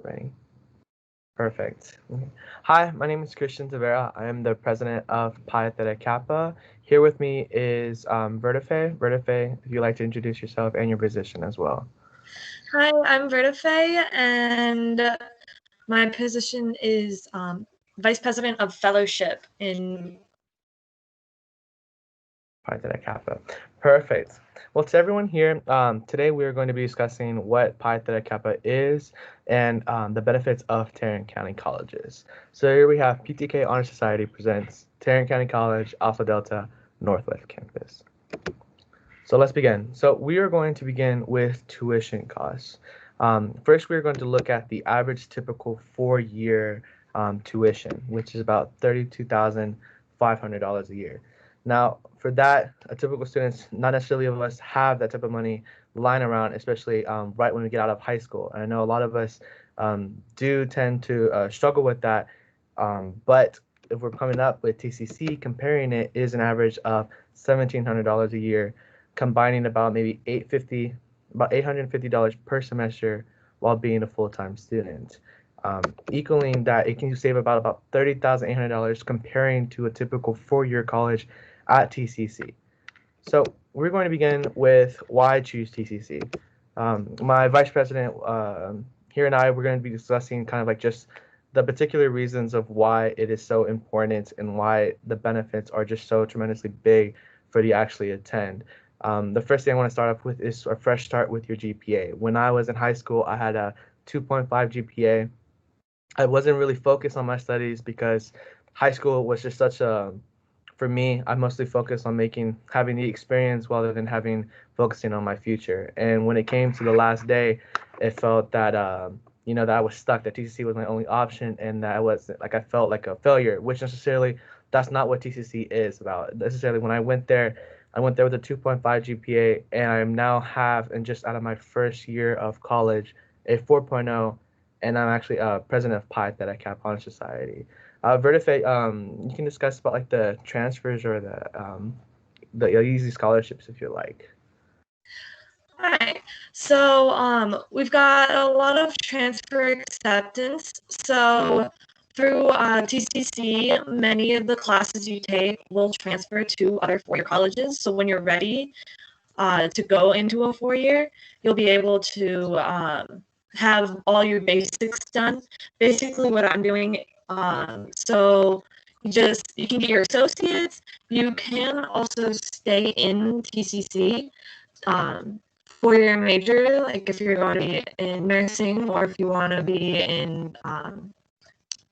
Ready? Perfect. Okay. Hi, my name is Christian Tavera. I am the president of Pi Theta Kappa. Here with me is Vertife. Vertife, if you'd like to introduce yourself and your position as well. Hi, I'm Vertife, and my position is Vice President of Fellowship in Pi Theta Kappa. Perfect. Well, to everyone here, today we are going to be discussing what Pi Theta Kappa is and the benefits of Tarrant County Colleges. So here we have PTK Honor Society presents Tarrant County College Alpha Delta Northwest Campus. So let's begin. So we are going to begin with tuition costs. First, we're going to look at the average typical four-year tuition, which is about $32,500 a year. Now, for that, a typical student, not necessarily of us have that type of money lying around, especially right when we get out of high school. And I know a lot of us do tend to struggle with that, but if we're coming up with TCC, comparing it is an average of $1,700 a year, combining about maybe about $850 per semester while being a full-time student. Equaling that, it can save about $30,800 comparing to a typical four-year college at TCC. So we're going to begin with why choose TCC. My vice president here and I, we're going to be discussing kind of like just the particular reasons of why it is so important and why the benefits are just so tremendously big for you to actually attend. The first thing I want to start off with is a fresh start with your GPA. When I was in high school, I had a 2.5 GPA. I wasn't really focused on my studies because high school was just such a, for me, I mostly focused on having the experience rather than focusing on my future. And when it came to the last day, it felt that, that I was stuck, that TCC was my only option, and that I felt like a failure, which necessarily, that's not what TCC is about. Necessarily, when I went there with a 2.5 GPA, and I now and just out of my first year of college, a 4.0, and I'm actually president of Pi Theta Kappa Honor Society. Vertife, you can discuss about like the transfers or the easy scholarships if you like. All right. So we've got a lot of transfer acceptance. So through TCC, many of the classes you take will transfer to other four-year colleges. So when you're ready to go into a four-year, you'll be able to have all your basics done. Basically what I'm doing, so you can get your associates. You can also stay in TCC for your major, like if you're going to be in nursing or if you want to be in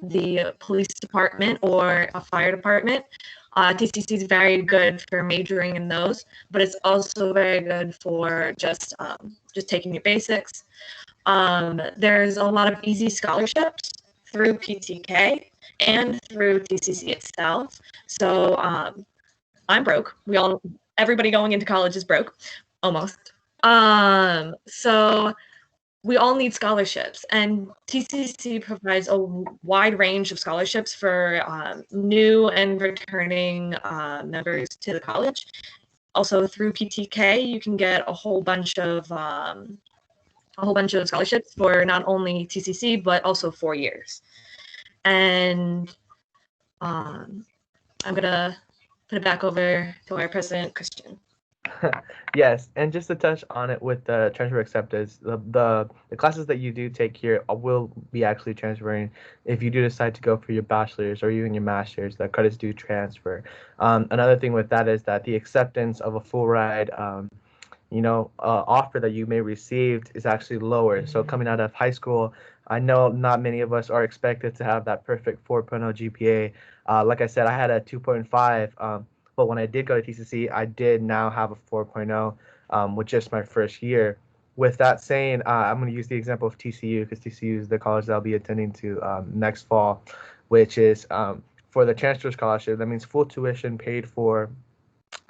the police department or a fire department. TCC is very good for majoring in those, but it's also very good for just taking your basics. There's a lot of easy scholarships through PTK and through TCC itself. So I'm broke. Everybody going into college is broke, almost. So we all need scholarships, and TCC provides a wide range of scholarships for new and returning members to the college. Also through PTK, you can get a whole bunch of scholarships for not only TCC but also 4 years. And I'm gonna put it back over to our president, Christian. Yes, and just to touch on it with the transfer acceptance, the classes that you do take here will be actually transferring if you do decide to go for your bachelor's or even your master's. The credits do transfer. Another thing with that is that the acceptance of a full ride, offer that you may receive is actually lower. So coming out of high school, I know not many of us are expected to have that perfect 4.0 GPA. Like I said, I had a 2.5. But when I did go to TCC, I did now have a 4.0 with just my first year. With that saying, I'm going to use the example of TCU because TCU is the college that I'll be attending to next fall, which is for the transfer scholarship. That means full tuition paid for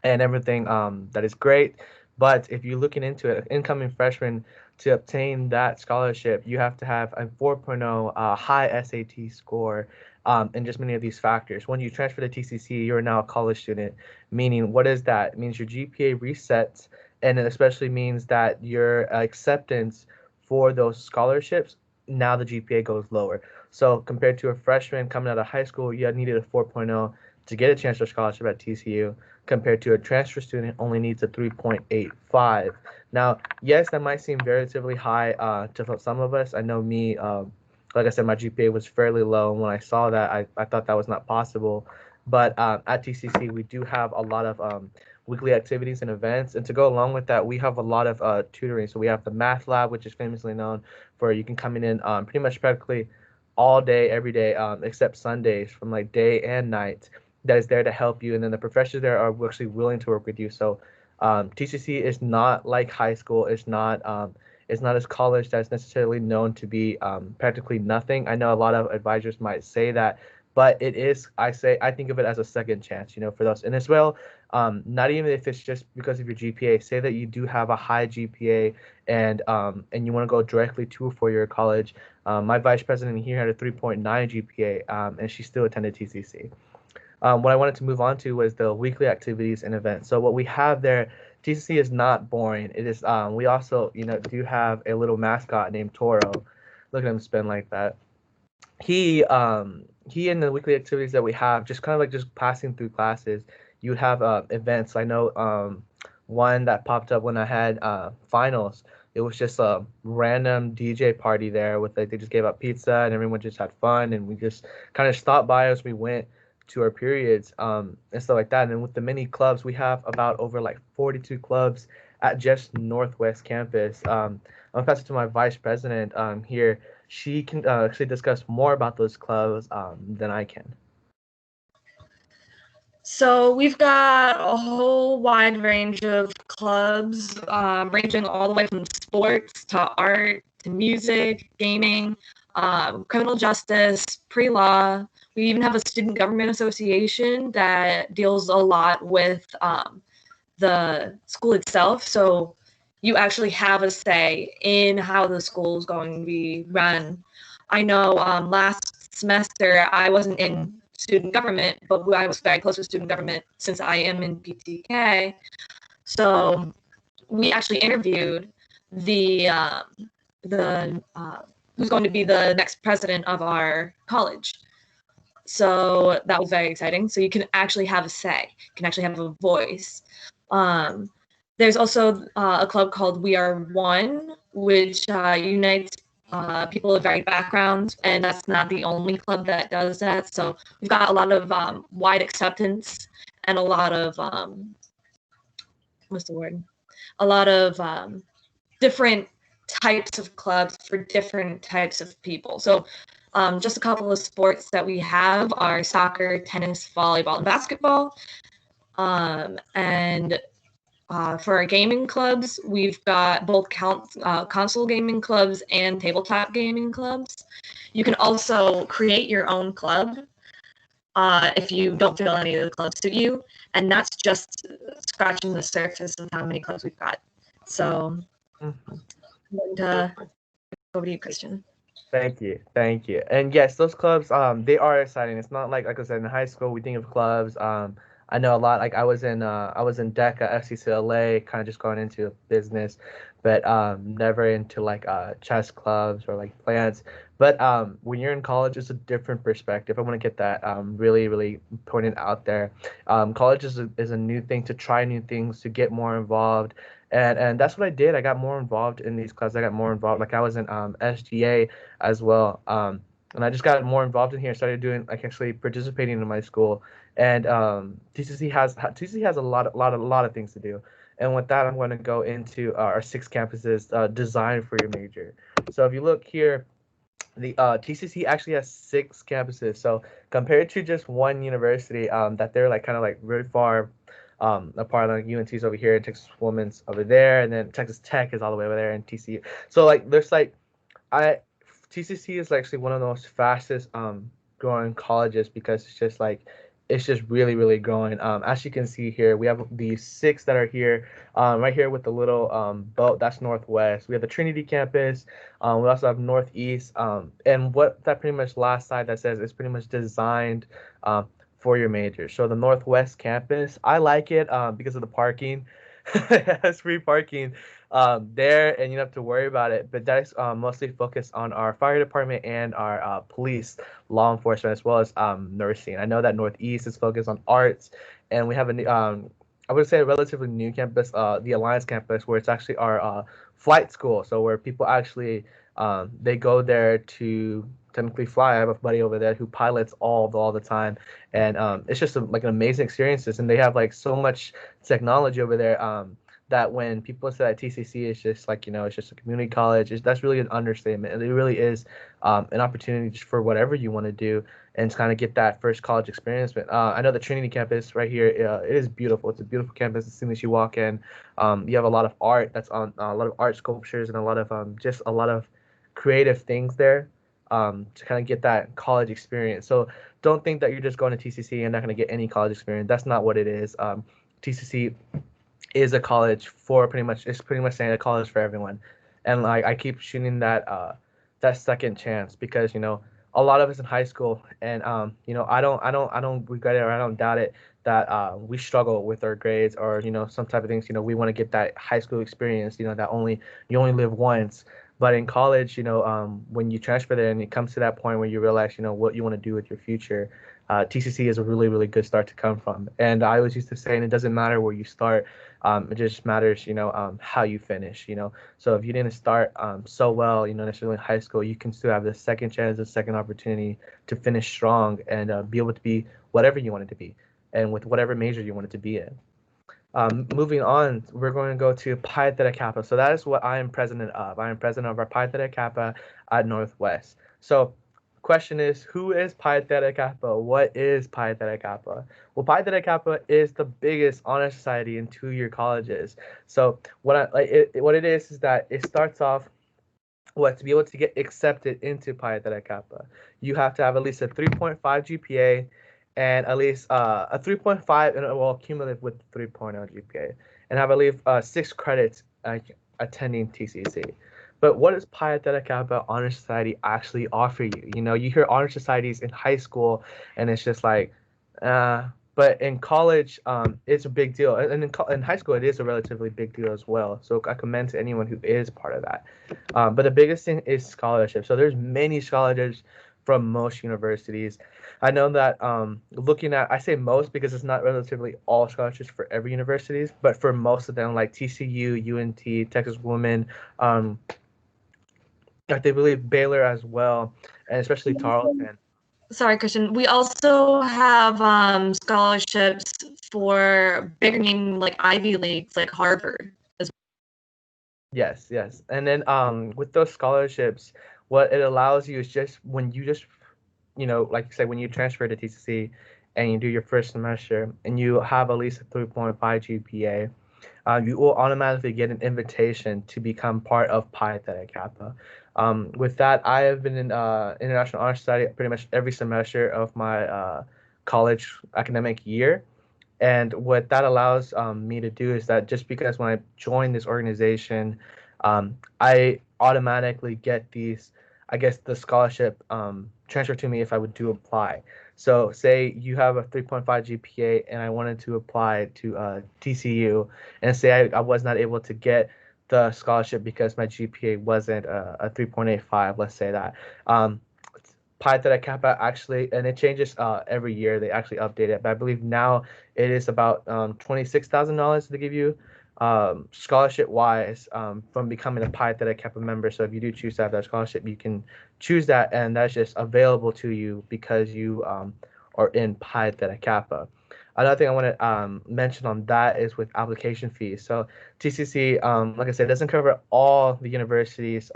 and everything. That is great. But if you're looking into it, incoming freshman, to obtain that scholarship, you have to have a 4.0 high SAT score and just many of these factors. When you transfer to TCC, you're now a college student, meaning what is that? It means your GPA resets, and it especially means that your acceptance for those scholarships now the GPA goes lower. So compared to a freshman coming out of high school, you needed a 4.0 to get a transfer scholarship at TCU, compared to a transfer student only needs a 3.85. Now, yes, that might seem relatively high to some of us. I know me, like I said, my GPA was fairly low. And when I saw that, I thought that was not possible. But at TCC, we do have a lot of weekly activities and events. And to go along with that, we have a lot of tutoring. So we have the math lab, which is famously known for you can come in pretty much practically all day, every day, except Sundays from like day and night. That is there to help you. And then the professors there are actually willing to work with you. So TCC is not like high school. It's not as college that's necessarily known to be practically nothing. I know a lot of advisors might say that, but it is. I think of it as a second chance, for those. And as well, not even if it's just because of your GPA. Say that you do have a high GPA and you want to go directly to a four-year college. My vice president here had a 3.9 GPA, and she still attended TCC. What I wanted to move on to was the weekly activities and events. So what we have there, TCC is not boring. It is. We also, do have a little mascot named Toro. Look at him spin like that. He in the weekly activities that we have, just kind of like just passing through classes, you would have events. I know one that popped up when I had finals. It was just a random DJ party there with like they just gave out pizza and everyone just had fun and we just kind of stopped by as we went to our periods and stuff like that. And then with the mini clubs, we have about over like 42 clubs at just Northwest campus. I'll pass it to my vice president here. She can actually discuss more about those clubs than I can. So we've got a whole wide range of clubs, ranging all the way from sports to art to music, gaming, criminal justice, pre-law. We even have a student government association that deals a lot with the school itself. So you actually have a say in how the school is going to be run. I know last semester I wasn't in student government, but I was very close with student government since I am in PTK. So we actually interviewed the who's going to be the next president of our college. So that was very exciting. So you can actually have a say, you can actually have a voice. There's also a club called We Are One, which unites people of varied backgrounds, and that's not the only club that does that. So we've got a lot of wide acceptance and a lot of what's the word? A lot of different types of clubs for different types of people. So just a couple of sports that we have are soccer, tennis, volleyball, and basketball. And for our gaming clubs, we've got both console gaming clubs and tabletop gaming clubs. You can also create your own club if you don't feel any of the clubs suit you, and that's just scratching the surface of how many clubs we've got. So, I'm going to go over to you, Christian. Thank you, thank you. And yes, those clubs, they are exciting. It's not like I said in high school we think of clubs. I know a lot. Like I was in DECA, FCCLA, kind of just going into business, but never into like chess clubs or like plans. But when you're in college, it's a different perspective. I want to get that really, really pointed out there. College is a new thing to try new things, to get more involved. And that's what I did. I got more involved in these clubs. I got more involved. Like I was in SGA as well. And I just got more involved in here. Started doing like actually participating in my school. And TCC has a lot of things to do. And with that, I'm going to go into our 6 campuses designed for your major. So if you look here, the TCC actually has 6 campuses. So compared to just one university, that they're like kind of like really far apart. Like UNT's over here, Texas Women's over there, and then Texas Tech is all the way over there, and TCU. So like there's like I TCC is actually one of the most fastest growing colleges because it's just really really growing. As you can see here, we have the 6 that are here, right here with the little boat. That's Northwest. We have the Trinity campus. We also have Northeast. And what that pretty much last side that says is pretty much designed for your major. So the Northwest campus, I like it because of the parking. It's free parking there, and you don't have to worry about it. But that is mostly focused on our fire department and our police, law enforcement, as well as nursing. I know that Northeast is focused on arts, and we have I would say a relatively new campus, the Alliance campus, where it's actually our flight school. So where people actually they go there to technically fly. I have a buddy over there who pilots all the time, and it's just like an amazing experiences. And they have like so much technology over there. That when people say that TCC is just like, it's just a community college, that's really an understatement. And it really is an opportunity just for whatever you want to do and kind of get that first college experience. But I know the Trinity campus right here, it is beautiful. It's a beautiful campus as soon as you walk in. You have a lot of art that's on a lot of art sculptures and a lot of just a lot of creative things there to kind of get that college experience. So don't think that you're just going to TCC and not going to get any college experience. That's not what it is. TCC is a college for it's pretty much saying a college for everyone. And like I keep shooting that second chance because a lot of us in high school, and I don't regret it or I don't doubt it that we struggle with our grades or some type of things. We want to get that high school experience, that you only live once. But in college, when you transfer there and it comes to that point where you realize what you want to do with your future, TCC is a really, really good start to come from. And I always used to say, and it doesn't matter where you start, it just matters, how you finish. So if you didn't start so well, necessarily in high school, you can still have the second chance, the second opportunity to finish strong and be able to be whatever you wanted to be, and with whatever major you wanted to be in. Moving on, we're going to go to Pi Theta Kappa. So that is what I am president of. I am president of our Pi Theta Kappa at Northwest. So question is, who is Pi Theta Kappa? What is Pi Theta Kappa? Well, Pi Theta Kappa is the biggest honor society in two-year colleges. So what it is that it starts off to be able to get accepted into Pi Theta Kappa, you have to have at least a 3.5 GPA and at least a 3.5 and well cumulative with 3.0 GPA, and have, I believe, 6 credits attending TCC. But what does Pi Theta Kappa Honor Society actually offer you? You hear honor societies in high school, and it's just like, but in college, it's a big deal, and in high school, it is a relatively big deal as well. So I commend to anyone who is part of that. But the biggest thing is scholarship. So there's many scholarships from most universities. I know that looking at, I say most because it's not relatively all scholarships for every universities, but for most of them, like TCU, UNT, Texas Women, I believe Baylor as well, and especially Tarleton. Sorry, Christian. We also have scholarships for bigger name like Ivy Leagues, like Harvard. Yes, yes. And then with those scholarships, what it allows you is just when you just, like you said, when you transfer to TCC and you do your first semester and you have at least a 3.5 GPA, you will automatically get an invitation to become part of Pi Theta Kappa. With that, I have been in International Honor Society pretty much every semester of my college academic year. And what that allows me to do is that just because when I join this organization, I automatically get these, I guess, the scholarship transferred to me if I would do apply. So say you have a 3.5 GPA and I wanted to apply to TCU, and say I was not able to get the scholarship because my GPA wasn't a 3.85, let's say that. Pi Theta Kappa actually, and it changes every year. They actually update it, but I believe now it is about $26,000 to give you scholarship wise from becoming a Pi Theta Kappa member. So if you do choose to have that scholarship, you can choose that, and that's just available to you because you are in Pi Theta Kappa. Another thing I want to mention on that is with application fees. So TCC, like I said, doesn't cover all the universities.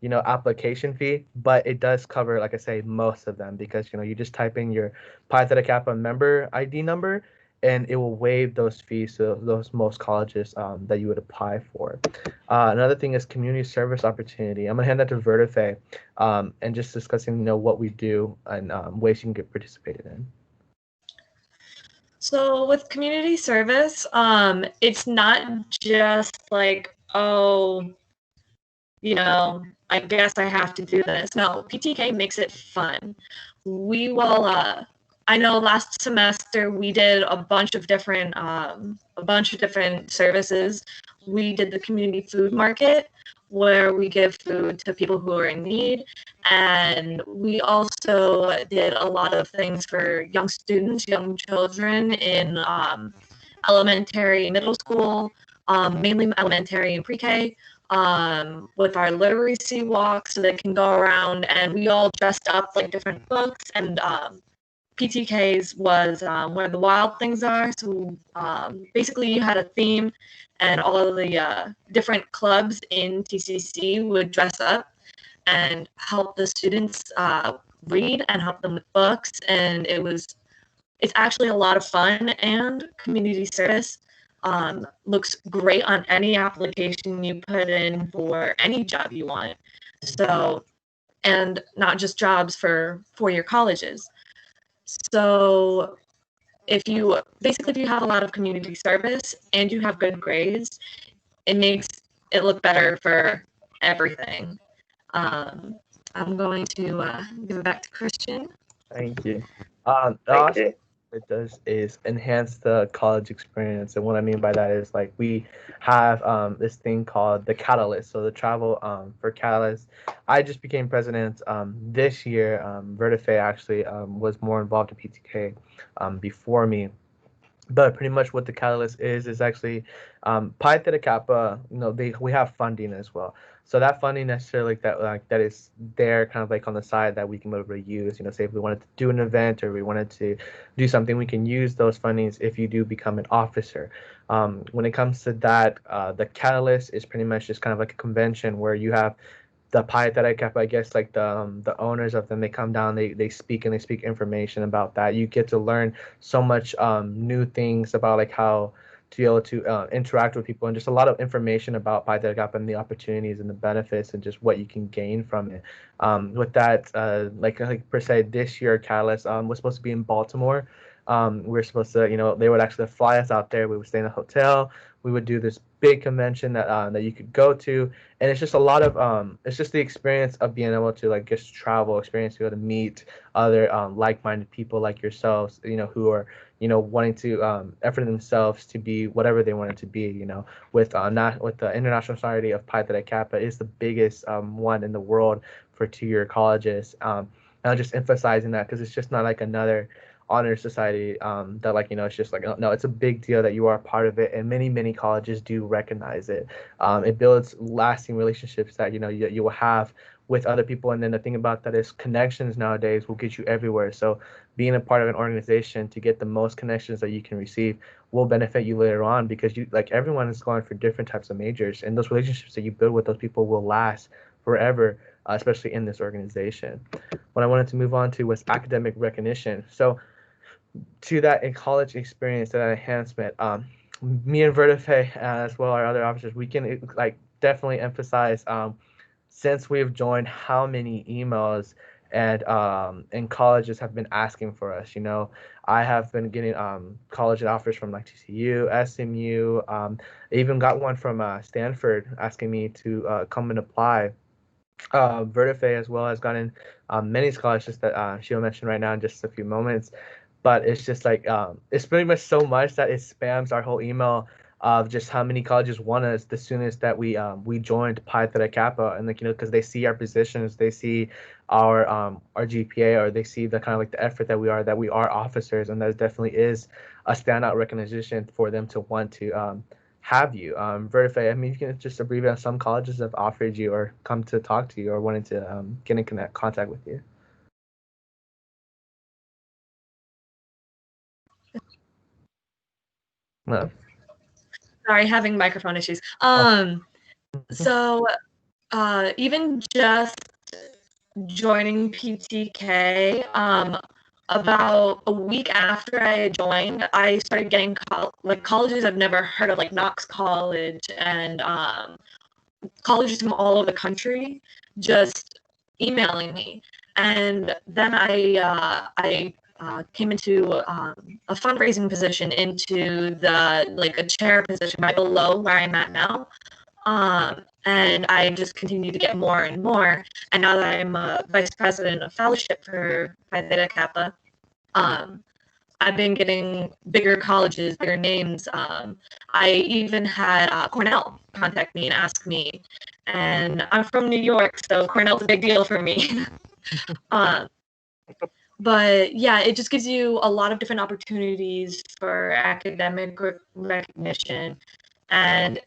Application fee, but it does cover, like I say, most of them because, you just type in your Pi Theta Kappa member ID number and it will waive those fees to those most colleges that you would apply for. Another thing is community service opportunity. I'm going to hand that to Vertife and just discussing, what we do and ways you can get participated in. So with community service, it's not just like, oh, I guess I have to do this. No, PTK makes it fun. We will I know last semester we did a bunch of different services. We did the community food market where we give food to people who are in need, and we also did a lot of things for young students, young children in elementary, middle school, mainly elementary and pre-K. With our literacy walk, so they can go around, and we all dressed up like different books, and PTKs was where the wild things are. So basically, you had a theme, and all of the different clubs in TCC would dress up and help the students read and help them with books. And it's actually a lot of fun, and community service looks great on any application you put in for any job you want. So, and not just jobs for four-year colleges. So if you have a lot of community service and you have good grades, it makes it look better for everything. Um, I'm going to give it back to Christian. Thank you. Also, it does is enhance the college experience, and what I mean by that is like we have this thing called the Catalyst. So the travel for Catalyst, I just became president this year. Vertife actually was more involved in PTK before me, but pretty much what the catalyst is actually Pi Theta Kappa. You know, we have funding as well. So that funding necessarily that is there kind of like on the side that we can be able to use. You know, say if we wanted to do an event or we wanted to do something, we can use those fundings if you do become an officer. When it comes to that, the catalyst is pretty much just kind of like a convention where you have the Pi Theta Kappa, I guess like the owners of them, they come down, they speak and they speak information about that. You get to learn so much new things about like how to be able to interact with people and just a lot of information about Pi Theta Kappa and the opportunities and the benefits and just what you can gain from it. With that, like per se, this year Catalyst was supposed to be in Baltimore. We're supposed to, you know, they would actually fly us out there. We would stay in a hotel. We would do this big convention that you could go to, and it's just a lot of it's just the experience of being able to like just travel, experience to be able to meet other like-minded people like yourselves, you know, who are, you know, wanting to effort themselves to be whatever they wanted to be, you know, with not with the International Society of Pi Theta Kappa is the biggest one in the world for two-year colleges. And I'm just emphasizing that because it's just not like another honor society that like, you know, it's just like no, it's a big deal that you are a part of it, and many colleges do recognize it. It builds lasting relationships that, you know, you will have with other people, and then the thing about that is connections nowadays will get you everywhere. So being a part of an organization to get the most connections that you can receive will benefit you later on, because you like everyone is going for different types of majors, and those relationships that you build with those people will last forever, especially in this organization. What I wanted to move on to was academic recognition. So to that in college experience, to that enhancement, me and Vertife, as well our other officers, we can like definitely emphasize since we've joined how many emails and colleges have been asking for us. You know, I have been getting college offers from like TCU, SMU, even got one from Stanford asking me to come and apply. Vertife as well has gotten many scholarships that she'll mention right now in just a few moments. But it's just like it's pretty much so much that it spams our whole email of just how many colleges want us the soonest that we joined Pi Theta Kappa, and like, you know, because they see our positions, they see our GPA, or they see the kind of like the effort that we are officers, and that definitely is a standout recognition for them to want to have you. Verify, I mean, you can just abbreviate. Some colleges have offered you or come to talk to you or wanted to get in contact with you. No. Sorry, having microphone issues. So even just joining PTK, about a week after I had joined, I started getting like colleges I've never heard of, like Knox College and colleges from all over the country, just emailing me. And then I came into a fundraising position, into the like a chair position right below where I'm at now. And I just continue to get more and more. And now that I'm a vice president of fellowship for Phi Theta Kappa, I've been getting bigger colleges, bigger names. I even had Cornell contact me and ask me, and I'm from New York, so Cornell's a big deal for me. um, but yeah, it just gives you a lot of different opportunities for academic recognition, and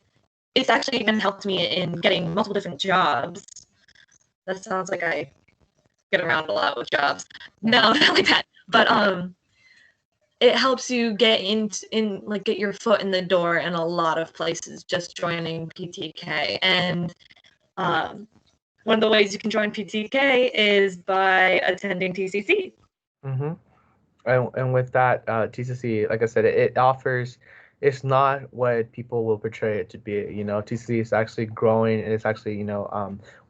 it's actually even helped me in getting multiple different jobs. That sounds like I get around a lot with jobs. No, not like that. But it helps you get get your foot in the door in a lot of places just joining PTK. And one of the ways you can join PTK is by attending TCC. Mm-hmm. And with that, TCC, like I said, it offers, it's not what people will portray it to be. You know, TCC is actually growing, and it's actually,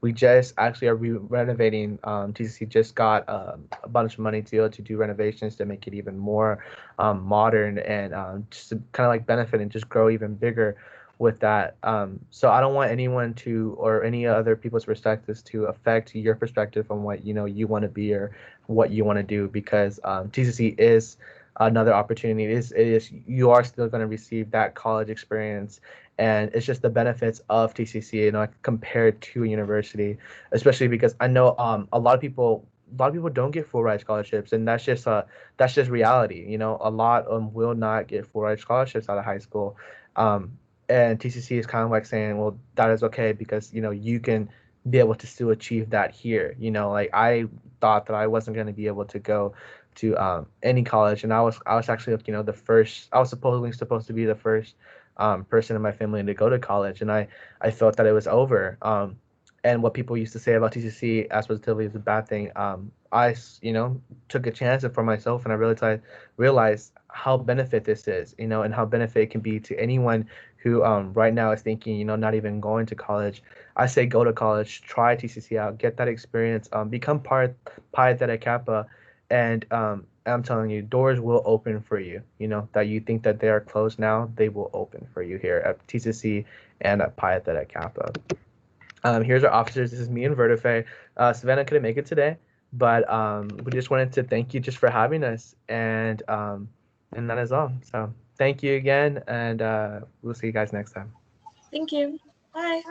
we just actually are renovating. TCC just got a bunch of money to do renovations to make it even more modern, and just to kind of like benefit and just grow even bigger with that. So I don't want anyone to, or any other people's perspectives to affect your perspective on what, you want to be, or what you want to do, because TCC is another opportunity. It is you are still going to receive that college experience, and it's just the benefits of TCC, compared to university, especially because I know a lot of people don't get full ride scholarships, and that's just reality. A lot will not get full ride scholarships out of high school. And TCC is kind of like saying, well, that is okay, because you can be able to still achieve that here. Like I thought that I wasn't going to be able to go to any college, and I was actually like, the first. I was supposedly supposed to be the first person in my family to go to college, and I thought that it was over. And what people used to say about TCC as positively is a bad thing. I took a chance for myself, and I realized how benefit this is, and how benefit it can be to anyone who right now is thinking, not even going to college. I say go to college, try TCC out, get that experience, become part Pi Theta Kappa, and I'm telling you, doors will open for you. That you think that they are closed now, they will open for you here at TCC and at Pi Theta Kappa. Here's our officers. This is me and Vertife. Savannah couldn't make it today, but we just wanted to thank you just for having us, and that is all. So thank you again, and we'll see you guys next time. Thank you. Bye.